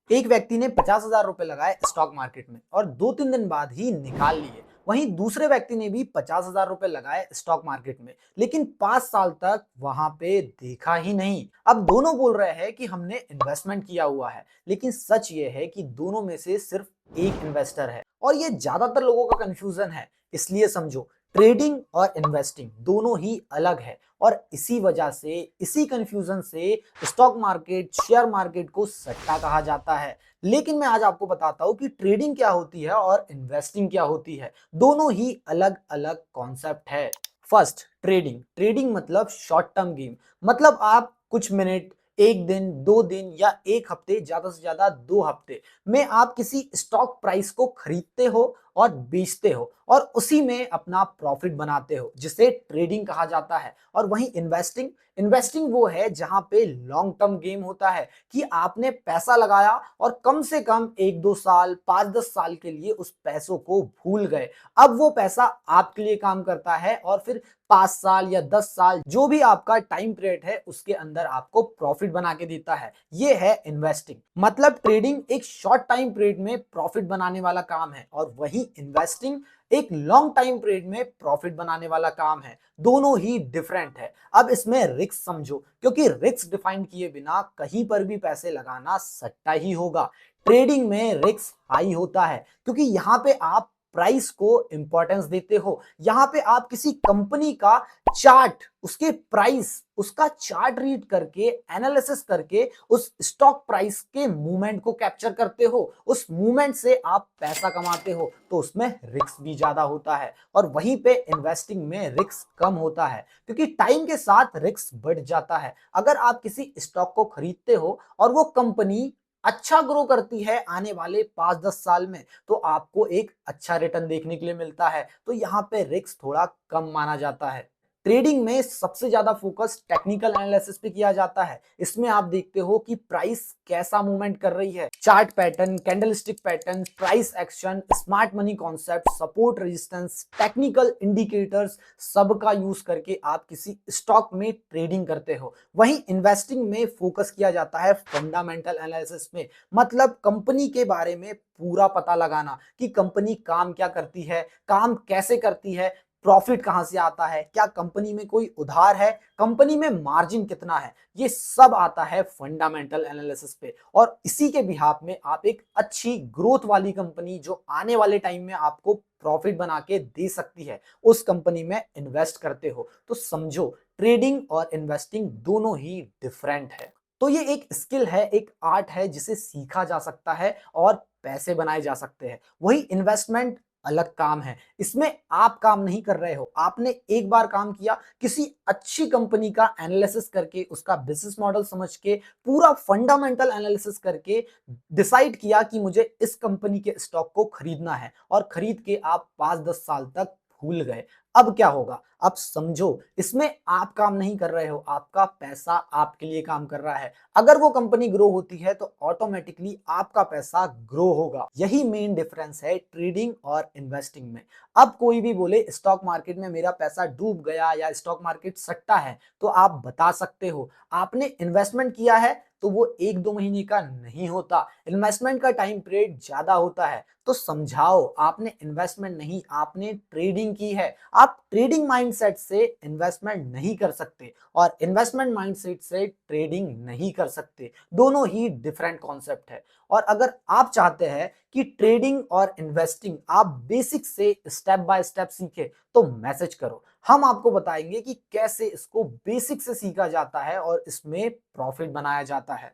एक व्यक्ति ने 50,000 रुपए लगाए स्टॉक मार्केट में और 2-3 दिन बाद ही निकाल लिए। वहीं दूसरे व्यक्ति ने भी 50,000 रुपए लगाए स्टॉक मार्केट में, लेकिन 5 साल तक वहां पे देखा ही नहीं। अब दोनों बोल रहे हैं कि हमने इन्वेस्टमेंट किया हुआ है, लेकिन सच ये है कि दोनों में से सिर्फ एक इन्वेस्टर है और ये ज्यादातर लोगों का कंफ्यूजन है। इसलिए समझो, ट्रेडिंग और इन्वेस्टिंग दोनों ही अलग है और इसी वजह से, इसी कंफ्यूजन से स्टॉक मार्केट, शेयर मार्केट को सट्टा कहा जाता है। लेकिन मैं आज आपको बताता हूं कि ट्रेडिंग क्या होती है और इन्वेस्टिंग क्या होती है। दोनों ही अलग अलग कॉन्सेप्ट है। First, trading. ट्रेडिंग मतलब शॉर्ट टर्म गेम। मतलब आप कुछ मिनट, एक दिन, 2 दिन या एक हफ्ते, ज्यादा से ज्यादा 2 हफ्ते में आप किसी स्टॉक प्राइस को खरीदते हो और बेचते हो और उसी में अपना प्रॉफिट बनाते हो, जिसे ट्रेडिंग कहा जाता है। और वहीं इन्वेस्टिंग, इन्वेस्टिंग वो है जहां पे लॉन्ग टर्म गेम होता है कि आपने पैसा लगाया और कम से कम 1-2 साल, 5-10 साल के लिए उस पैसों को भूल गए। अब वो पैसा आपके लिए काम करता है और फिर 5 साल या 10 साल, जो भी आपका टाइम पीरियड है, उसके अंदर आपको प्रॉफिट बना के देता है। ये है इन्वेस्टिंग। मतलब ट्रेडिंग एक शॉर्ट टाइम पीरियड में प्रॉफिट बनाने वाला काम है और वही इन्वेस्टिंग एक लॉन्ग टाइम पीरियड में प्रॉफिट बनाने वाला काम है। दोनों ही डिफरेंट है। अब इसमें रिस्क समझो, क्योंकि रिस्क डिफाइन किए बिना कहीं पर भी पैसे लगाना सट्टा ही होगा। ट्रेडिंग में रिस्क हाई होता है क्योंकि यहाँ पे आप प्राइस को इंपॉर्टेंस देते हो। यहाँ पे आप किसी कंपनी का चार्ट, उसके प्राइस, उसका चार्ट रीड करके, एनालिसिस करके उस स्टॉक प्राइस के मूवमेंट को कैप्चर करते हो। उस मूवमेंट से आप पैसा कमाते हो, तो उसमें रिस्क भी ज्यादा होता है। और वहीं पे इन्वेस्टिंग में रिस्क कम होता है क्योंकि टाइम के साथ रिस्क बढ़ जाता है। अगर आप किसी स्टॉक को खरीदते हो और वो कंपनी अच्छा ग्रो करती है आने वाले 5-10 साल में, तो आपको एक अच्छा रिटर्न देखने के लिए मिलता है। तो यहाँ पे रिस्क थोड़ा कम माना जाता है। ट्रेडिंग में सबसे ज्यादा फोकस टेक्निकल एनालिसिस पे किया जाता है। इसमें आप देखते हो कि प्राइस कैसा मूवमेंट कर रही है, chart pattern, candlestick pattern, price action, smart money concept, support resistance, technical indicators, सबका यूज करके आप किसी स्टॉक में ट्रेडिंग करते हो। वहीं इन्वेस्टिंग में फोकस किया जाता है फंडामेंटल एनालिसिस में। मतलब कंपनी के बारे में पूरा पता लगाना कि कंपनी काम क्या करती है, काम कैसे करती है, प्रॉफिट कहां से आता है, क्या कंपनी में कोई उधार है, कंपनी में मार्जिन कितना है। ये सब आता है फंडामेंटल एनालिसिस पे। और इसी के बिहाफ में आप एक अच्छी ग्रोथ वाली कंपनी, जो आने वाले टाइम में आपको प्रॉफिट बना के दे सकती है, उस कंपनी में इन्वेस्ट करते हो। तो समझो, ट्रेडिंग और इन्वेस्टिंग दोनों ही डिफरेंट है। तो ये एक स्किल है, एक आर्ट है जिसे सीखा जा सकता है और पैसे बनाए जा सकते हैं। वही इन्वेस्टमेंट अलग काम है। इसमें आप काम नहीं कर रहे हो, आपने एक बार काम किया, किसी अच्छी कंपनी का एनालिसिस करके, उसका बिजनेस मॉडल समझ के, पूरा फंडामेंटल एनालिसिस करके डिसाइड किया कि मुझे इस कंपनी के स्टॉक को खरीदना है और खरीद के आप 5-10 साल तक भूल गए। अब क्या होगा? अब समझो, इसमें आप काम नहीं कर रहे हो, आपका पैसा आपके लिए काम कर रहा है। अगर वो कंपनी ग्रो होती है तो ऑटोमेटिकली आपका पैसा ग्रो होगा। यही मेन डिफरेंस है ट्रेडिंग और इन्वेस्टिंग में। अब कोई भी बोले स्टॉक मार्केट में मेरा पैसा डूब गया या स्टॉक मार्केट सट्टा है, तो आप बता सकते हो आपने इन्वेस्टमेंट किया है तो वो 1-2 महीने का नहीं होता। इन्वेस्टमेंट का टाइम पीरियड ज्यादा होता है। तो समझाओ, आपने इन्वेस्टमेंट नहीं, आपने ट्रेडिंग की है। आप ट्रेडिंग माइंडसेट से इन्वेस्टमेंट नहीं कर सकते और इन्वेस्टमेंट माइंडसेट से ट्रेडिंग नहीं कर सकते। दोनों ही डिफरेंट कॉन्सेप्ट है। और अगर आप चाहते हैं कि ट्रेडिंग और इन्वेस्टिंग आप बेसिक से स्टेप बाय स्टेप सीखे, तो मैसेज करो। हम आपको बताएंगे कि कैसे इसको बेसिक से सीखा जाता है और इसमें प्रॉफिट बनाया जाता है।